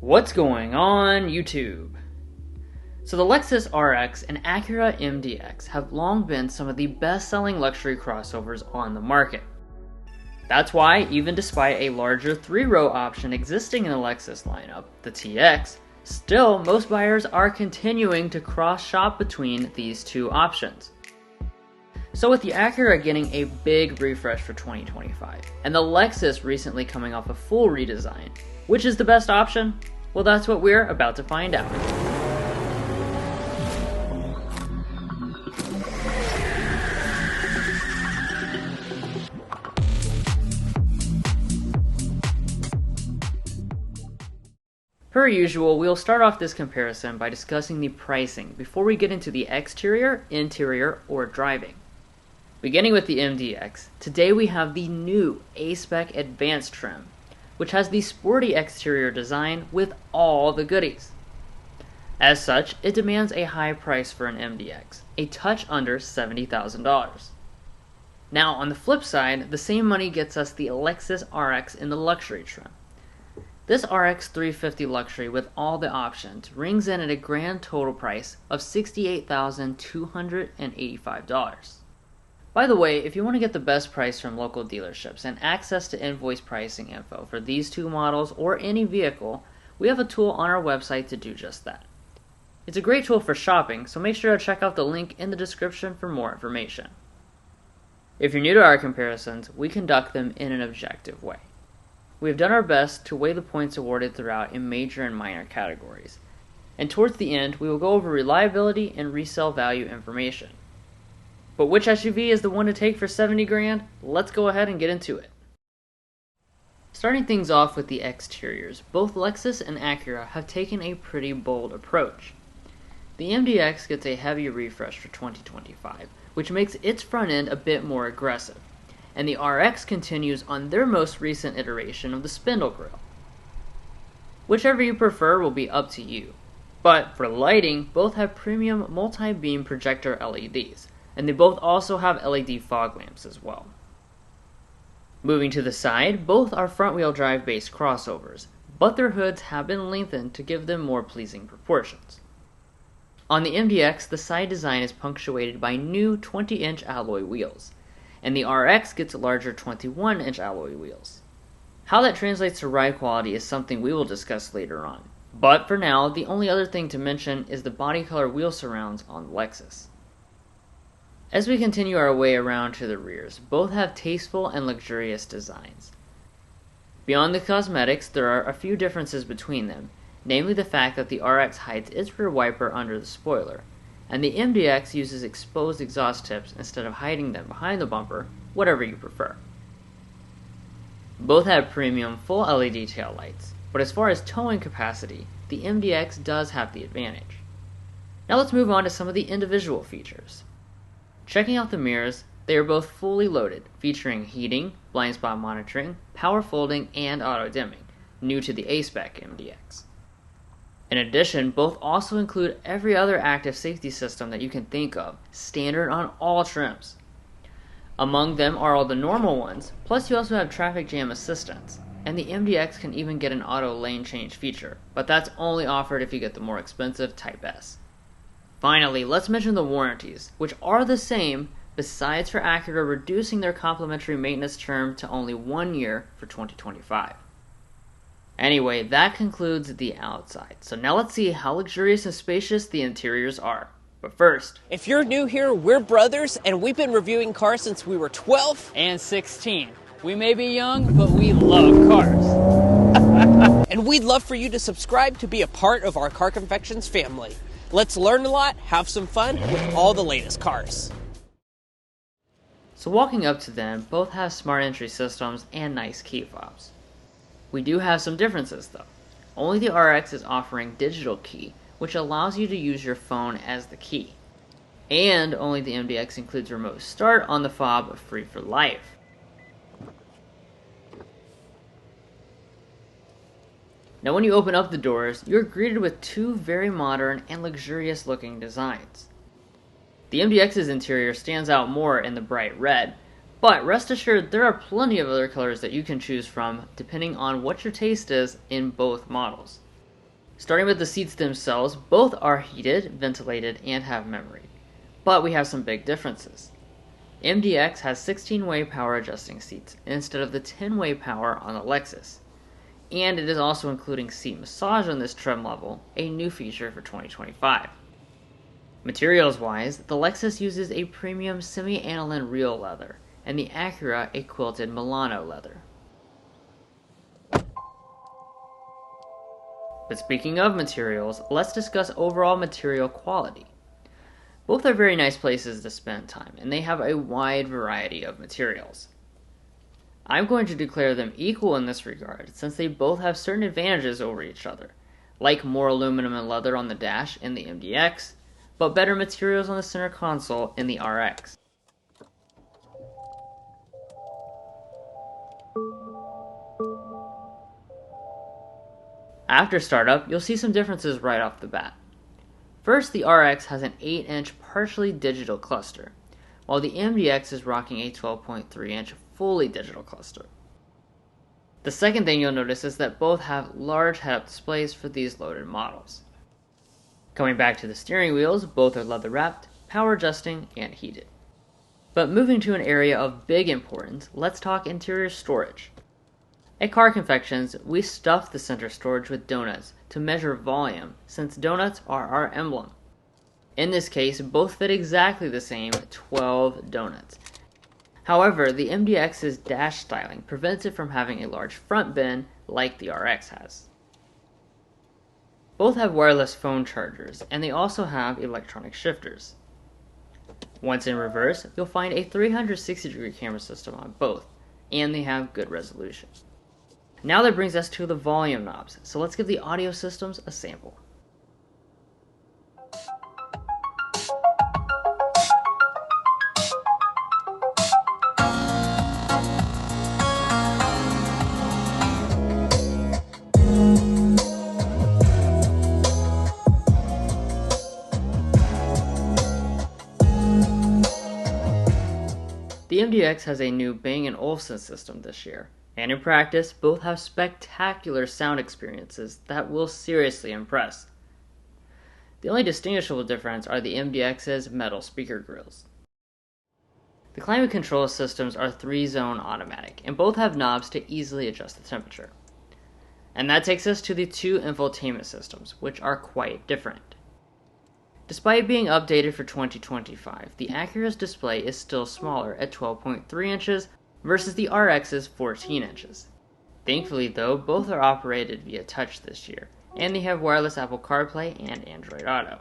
What's going on, YouTube? So the Lexus RX and Acura MDX have long been some of the best-selling luxury crossovers on the market. That's why, even despite a larger 3-row option existing in the Lexus lineup, the TX, still most buyers are continuing to cross-shop between these two options. So with the Acura getting a big refresh for 2025, and the Lexus recently coming off a full redesign, which is the best option? Well, that's what we're about to find out. Per usual, we'll start off this comparison by discussing the pricing before we get into the exterior, interior, or driving. Beginning with the MDX, today we have the new A-Spec Advance trim, which has the sporty exterior design with all the goodies. As such, it demands a high price for an MDX, a touch under $70,000. Now, on the flip side, the same money gets us the Lexus RX in the luxury trim. This RX 350 Luxury with all the options rings in at a grand total price of $68,285. By the way, if you want to get the best price from local dealerships and access to invoice pricing info for these two models or any vehicle, we have a tool on our website to do just that. It's a great tool for shopping, so make sure to check out the link in the description for more information. If you're new to our comparisons, we conduct them in an objective way. We have done our best to weigh the points awarded throughout in major and minor categories, and towards the end we will go over reliability and resale value information. But which SUV is the one to take for 70 grand? Let's go ahead and get into it. Starting things off with the exteriors, both Lexus and Acura have taken a pretty bold approach. The MDX gets a heavy refresh for 2025, which makes its front end a bit more aggressive, and the RX continues on their most recent iteration of the spindle grille. Whichever you prefer will be up to you, but for lighting, both have premium multi-beam projector LEDs, and they both also have LED fog lamps as well. Moving to the side, both are front-wheel drive based crossovers, but their hoods have been lengthened to give them more pleasing proportions. On the MDX, the side design is punctuated by new 20-inch alloy wheels, and the RX gets larger 21-inch alloy wheels. How that translates to ride quality is something we will discuss later on, but for now, the only other thing to mention is the body color wheel surrounds on the Lexus. As we continue our way around to the rears, both have tasteful and luxurious designs. Beyond the cosmetics, there are a few differences between them, namely the fact that the RX hides its rear wiper under the spoiler, and the MDX uses exposed exhaust tips instead of hiding them behind the bumper, whatever you prefer. Both have premium full LED taillights, but as far as towing capacity, the MDX does have the advantage. Now let's move on to some of the individual features. Checking out the mirrors, they are both fully loaded, featuring heating, blind spot monitoring, power folding, and auto dimming, new to the A-Spec MDX. In addition, both also include every other active safety system that you can think of, standard on all trims. Among them are all the normal ones, plus you also have traffic jam assistance, and the MDX can even get an auto lane change feature, but that's only offered if you get the more expensive Type S. Finally, let's mention the warranties, which are the same, besides for Acura reducing their complimentary maintenance term to only 1 year for 2025. Anyway, that concludes the outside, so now let's see how luxurious and spacious the interiors are. But first, if you're new here, we're brothers, and we've been reviewing cars since we were 12 and 16. We may be young, but we love cars. And we'd love for you to subscribe to be a part of our Car Confections family. Let's learn a lot, have some fun with all the latest cars. So walking up to them, both have smart entry systems and nice key fobs. We do have some differences though. Only the RX is offering digital key, which allows you to use your phone as the key. And only the MDX includes remote start on the fob free for life. Now when you open up the doors, you're greeted with two very modern and luxurious looking designs. The MDX's interior stands out more in the bright red, but rest assured there are plenty of other colors that you can choose from depending on what your taste is in both models. Starting with the seats themselves, both are heated, ventilated, and have memory. But we have some big differences. MDX has 16-way power adjusting seats instead of the 10-way power on the Lexus. And it is also including seat massage on this trim level, a new feature for 2025. Materials-wise, the Lexus uses a premium semi-aniline real leather, and the Acura a quilted Milano leather. But speaking of materials, let's discuss overall material quality. Both are very nice places to spend time, and they have a wide variety of materials. I'm going to declare them equal in this regard, since they both have certain advantages over each other, like more aluminum and leather on the dash in the MDX, but better materials on the center console in the RX. After startup, you'll see some differences right off the bat. First, the RX has an 8-inch partially digital cluster, while the MDX is rocking a 12.3-inch fully digital cluster. The second thing you'll notice is that both have large head-up displays for these loaded models. Coming back to the steering wheels, both are leather wrapped, power adjusting, and heated. But moving to an area of big importance, let's talk interior storage. At Car Confections, we stuff the center storage with donuts to measure volume, since donuts are our emblem. In this case, both fit exactly the same 12 donuts. However, the MDX's dash styling prevents it from having a large front bin like the RX has. Both have wireless phone chargers, and they also have electronic shifters. Once in reverse, you'll find a 360-degree camera system on both, and they have good resolution. Now that brings us to the volume knobs, so let's give the audio systems a sample. The MDX has a new Bang & Olufsen system this year, and in practice, both have spectacular sound experiences that will seriously impress. The only distinguishable difference are the MDX's metal speaker grills. The climate control systems are 3-zone automatic, and both have knobs to easily adjust the temperature. And that takes us to the two infotainment systems, which are quite different. Despite being updated for 2025, the Acura's display is still smaller at 12.3 inches versus the RX's 14 inches. Thankfully though, both are operated via touch this year, and they have wireless Apple CarPlay and Android Auto.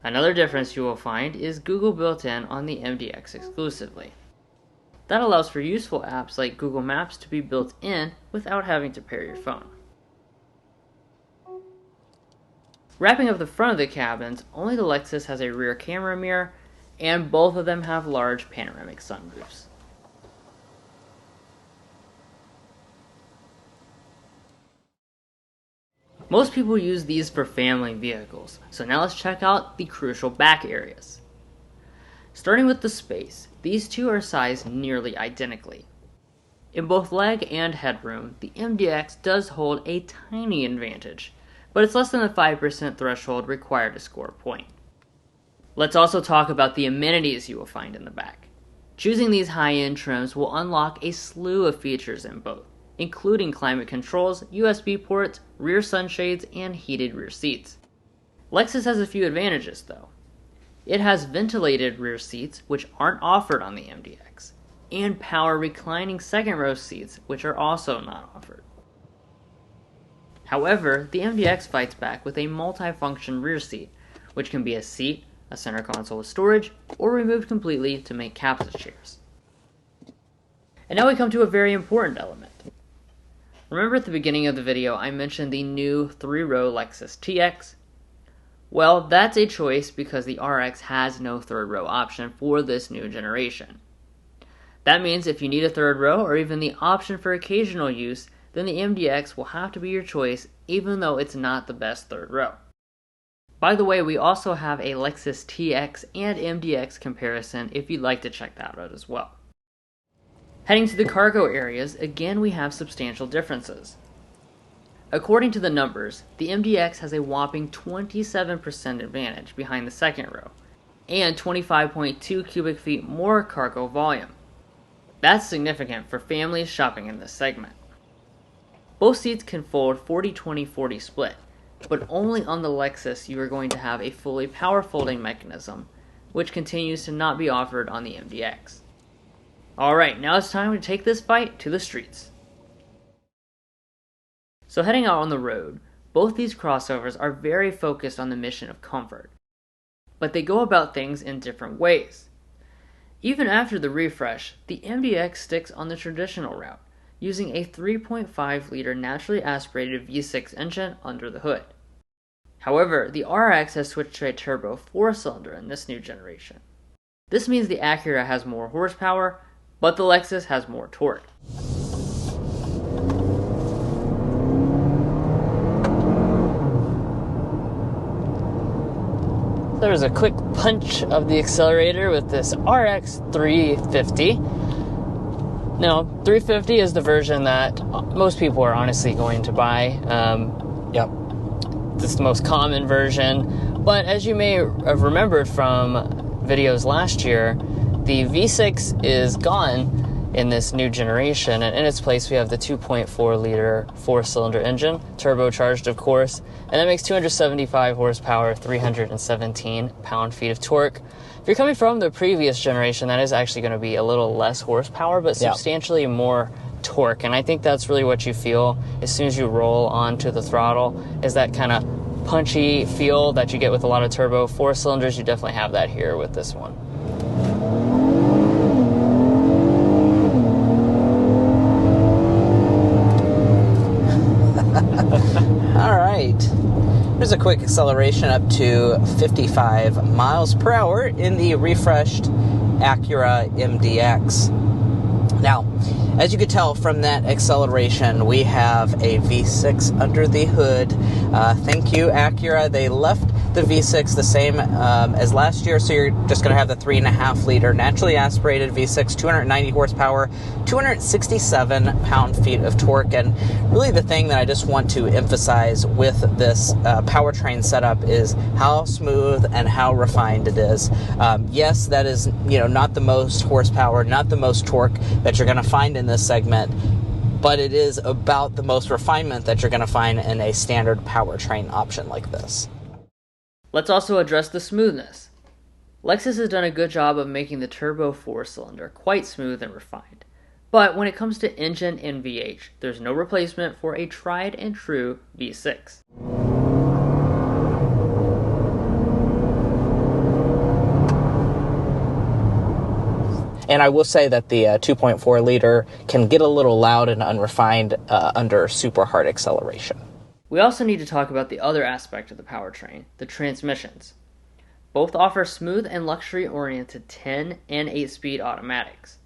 Another difference you will find is Google built in on the MDX exclusively. That allows for useful apps like Google Maps to be built in without having to pair your phone. Wrapping up the front of the cabins, only the Lexus has a rear camera mirror, and both of them have large panoramic sunroofs. Most people use these for family vehicles, so now let's check out the crucial back areas. Starting with the space, these two are sized nearly identically. In both leg and headroom, the MDX does hold a tiny advantage, but it's less than the 5% threshold required to score a point. Let's also talk about the amenities you will find in the back. Choosing these high-end trims will unlock a slew of features in both, including climate controls, USB ports, rear sunshades, and heated rear seats. Lexus has a few advantages though. It has ventilated rear seats, which aren't offered on the MDX, and power reclining second row seats, which are also not offered. However, the MDX fights back with a multi-function rear seat, which can be a seat, a center console with storage, or removed completely to make capsule chairs. And now we come to a very important element. Remember at the beginning of the video I mentioned the new 3-row Lexus TX? Well, that's a choice because the RX has no third row option for this new generation. That means if you need a third row or even the option for occasional use, then the MDX will have to be your choice even though it's not the best third row. By the way, we also have a Lexus TX and MDX comparison if you'd like to check that out as well. Heading to the cargo areas, again we have substantial differences. According to the numbers, the MDX has a whopping 27% advantage behind the second row, and 25.2 cubic feet more cargo volume. That's significant for families shopping in this segment. Both seats can fold 40-20-40 split, but only on the Lexus you are going to have a fully power folding mechanism, which continues to not be offered on the MDX. Alright, now it's time to take this fight to the streets. So heading out on the road, both these crossovers are very focused on the mission of comfort, but they go about things in different ways. Even after the refresh, the MDX sticks on the traditional route, using a 3.5-liter naturally aspirated V6 engine under the hood. However, the RX has switched to a turbo 4-cylinder in this new generation. This means the Acura has more horsepower, but the Lexus has more torque. There's a quick punch of the accelerator with this RX 350. Now, 350 is the version that most people are honestly going to buy. It's the most common version. But as you may have remembered from videos last year, the V6 is gone in this new generation, and in its place we have the 2.4-liter 4-cylinder engine, turbocharged of course, and that makes 275 horsepower, 317 pound-feet of torque. If you're coming from the previous generation, that is actually going to be a little less horsepower, but substantially more torque, and I think that's really what you feel as soon as you roll onto the throttle, is that kind of punchy feel that you get with a lot of turbo 4-cylinders. You definitely have that here with this one. Here's a quick acceleration up to 55 miles per hour in the refreshed Acura MDX. Now, as you could tell from that acceleration, we have a V6 under the hood. Thank you, Acura. They left the V6 the same as last year, so you're just going to have the 3.5-liter naturally aspirated V6, 290 horsepower, 267 pound-feet of torque. And really the thing that I just want to emphasize with this powertrain setup is how smooth and how refined it is. Yes, that is not the most horsepower, not the most torque that you're going to find in this segment, but it is about the most refinement that you're going to find in a standard powertrain option like this. Let's also address the smoothness. Lexus has done a good job of making the turbo 4-cylinder quite smooth and refined. But when it comes to engine and VH, there's no replacement for a tried and true V6. And I will say that the 2.4-liter can get a little loud and unrefined under super hard acceleration. We also need to talk about the other aspect of the powertrain, the transmissions. Both offer smooth and luxury-oriented 10 and 8-speed automatics.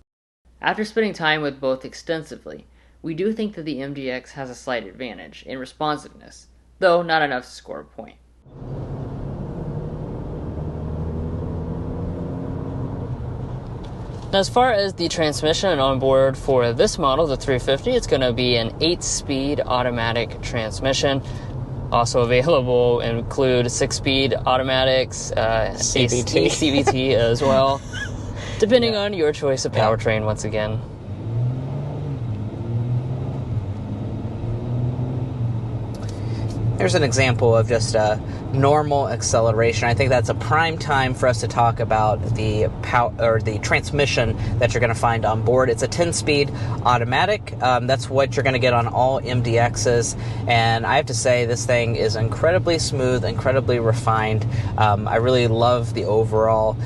After spending time with both extensively, we do think that the MDX has a slight advantage in responsiveness, though not enough to score a point. Now, as far as the transmission on board for this model, the 350, it's going to be an 8-speed automatic transmission. Also available include 6-speed automatics, CVT as well, depending on your choice of powertrain once again. Here's an example of just a normal acceleration. I think that's a prime time for us to talk about the the transmission that you're going to find on board. It's a 10-speed automatic. That's what you're going to get on all MDXs, and I have to say this thing is incredibly smooth, incredibly refined. I really love the overall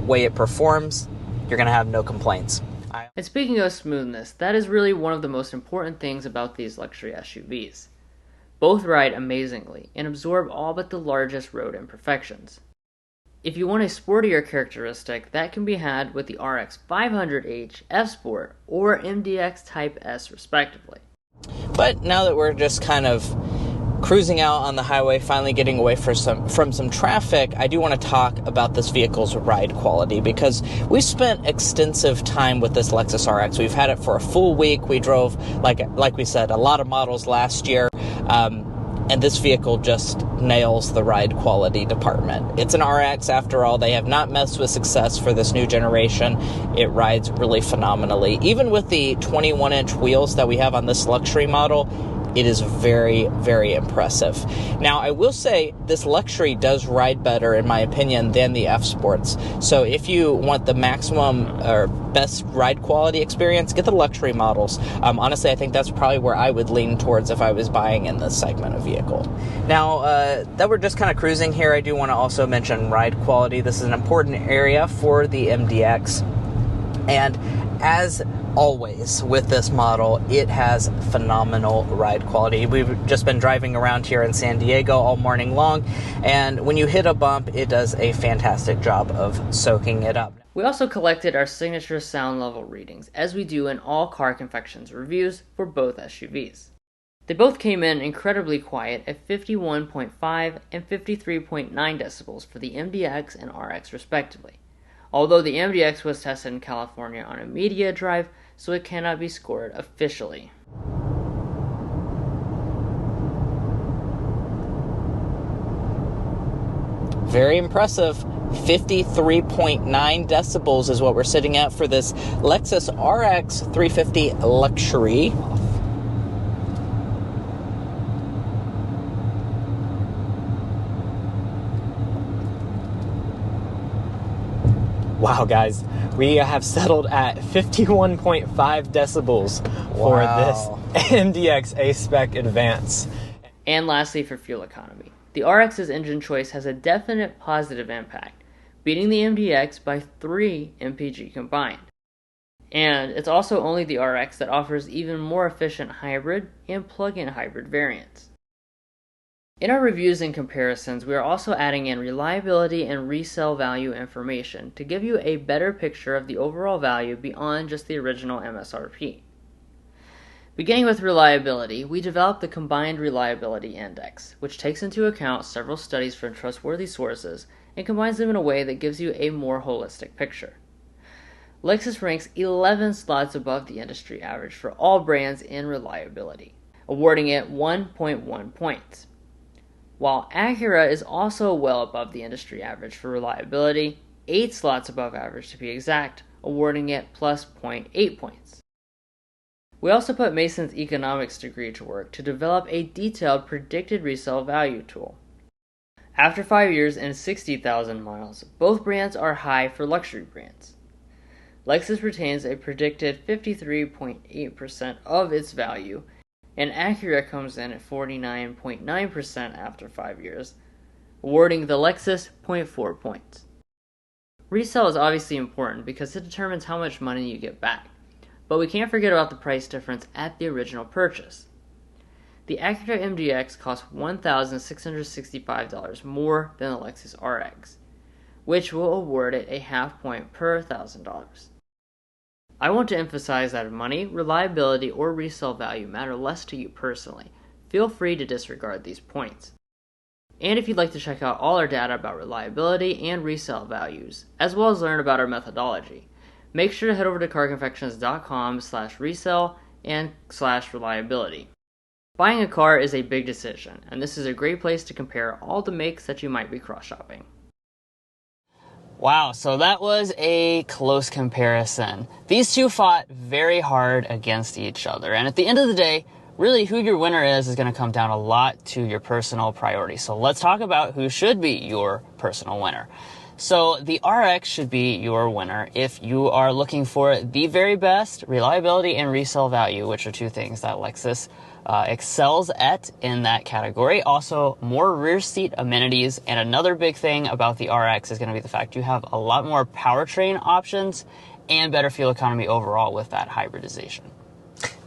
way it performs. You're going to have no complaints. And speaking of smoothness, that is really one of the most important things about these luxury SUVs. Both ride amazingly and absorb all but the largest road imperfections. If you want a sportier characteristic, that can be had with the RX 500h F Sport or MDX Type S respectively. But now that we're just kind of cruising out on the highway, finally getting away from some traffic, I do want to talk about this vehicle's ride quality, because we've spent extensive time with this Lexus RX. We've had it for a full week. We drove, like we said, a lot of models last year. And this vehicle just nails the ride quality department. It's an RX after all. They have not messed with success for this new generation. It rides really phenomenally. Even with the 21-inch wheels that we have on this luxury model, it is very, very impressive. Now, I will say this luxury does ride better, in my opinion, than the F-Sports. So if you want the maximum or best ride quality experience, get the luxury models. Honestly, I think that's probably where I would lean towards if I was buying in this segment of vehicle. Now, that we're just kind of cruising here, I do want to also mention ride quality. This is an important area for the MDX. And as always with this model, it has phenomenal ride quality. We've just been driving around here in San Diego all morning long, and when you hit a bump, it does a fantastic job of soaking it up. We also collected our signature sound level readings, as we do in all Car Confections reviews for both SUVs. They both came in incredibly quiet at 51.5 and 53.9 decibels for the MDX and RX respectively, although the MDX was tested in California on a media drive, so it cannot be scored officially. Very impressive. 53.9 decibels is what we're sitting at for this Lexus RX 350 Luxury. Wow, guys, we have settled at 51.5 decibels for this MDX A-Spec Advance. And lastly, for fuel economy, the RX's engine choice has a definite positive impact, beating the MDX by 3 mpg combined. And it's also only the RX that offers even more efficient hybrid and plug-in hybrid variants. In our reviews and comparisons, we are also adding in reliability and resale value information to give you a better picture of the overall value beyond just the original MSRP. Beginning with reliability, we developed the Combined Reliability Index, which takes into account several studies from trustworthy sources and combines them in a way that gives you a more holistic picture. Lexus ranks 11 slots above the industry average for all brands in reliability, awarding it 1.1 points. While Acura is also well above the industry average for reliability, 8 slots above average to be exact, awarding it plus 0.8 points. We also put Mason's economics degree to work to develop a detailed predicted resale value tool. After 5 years and 60,000 miles, both brands are high for luxury brands. Lexus retains a predicted 53.8% of its value, and Acura comes in at 49.9% after 5 years, awarding the Lexus 0.4 points. Resale is obviously important because it determines how much money you get back, but we can't forget about the price difference at the original purchase. The Acura MDX costs $1,665 more than the Lexus RX, which will award it a half point per $1,000. I want to emphasize that if money, reliability, or resale value matter less to you personally, feel free to disregard these points. And if you'd like to check out all our data about reliability and resale values, as well as learn about our methodology, make sure to head over to carconfections.com/resale and /reliability. Buying a car is a big decision, and this is a great place to compare all the makes that you might be cross-shopping. Wow, so that was a close comparison. These two fought very hard against each other, and at the end of the day, really who your winner is going to come down a lot to your personal priorities. So let's talk about who should be your personal winner. So the RX should be your winner if you are looking for the very best reliability and resale value, which are two things that Lexus excels at in that category. Also, more rear seat amenities, and another big thing about the RX is going to be the fact you have a lot more powertrain options and better fuel economy overall with that hybridization.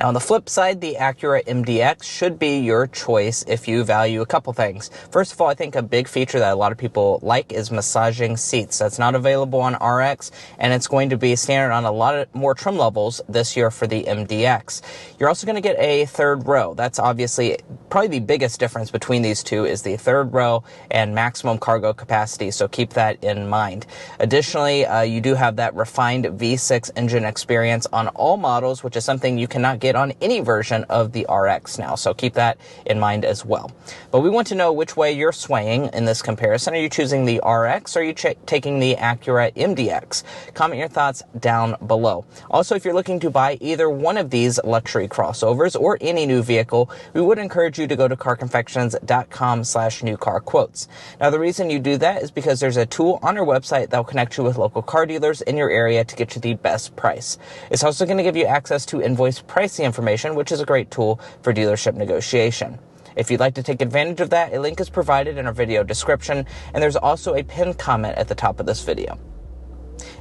Now, on the flip side, the Acura MDX should be your choice if you value a couple things. First of all, I think a big feature that a lot of people like is massaging seats. That's not available on RX, and it's going to be standard on a lot of more trim levels this year for the MDX. You're also going to get a third row. That's obviously probably the biggest difference between these two is the third row and maximum cargo capacity, so keep that in mind. Additionally, you do have that refined V6 engine experience on all models, which is something you cannot get get on any version of the RX now, so keep that in mind as well. But we want to know which way you're swaying in this comparison. Are you choosing the RX or are you taking the Acura MDX? Comment your thoughts down below. Also, if you're looking to buy either one of these luxury crossovers or any new vehicle, we would encourage you to go to carconfections.com/newcarquotes. Now, the reason you do that is because there's a tool on our website that will connect you with local car dealers in your area to get you the best price. It's also going to give you access to invoice pricing information, which is a great tool for dealership negotiation. If you'd like to take advantage of that, a link is provided in our video description, and there's also a pinned comment at the top of this video.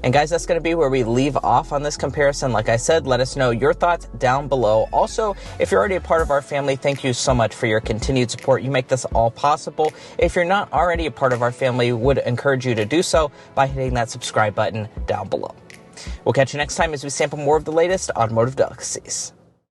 And guys, that's going to be where we leave off on this comparison. Like I said, let us know your thoughts down below. Also, if you're already a part of our family, thank you so much for your continued support. You make this all possible. If you're not already a part of our family, we would encourage you to do so by hitting that subscribe button down below. We'll catch you next time as we sample more of the latest automotive delicacies.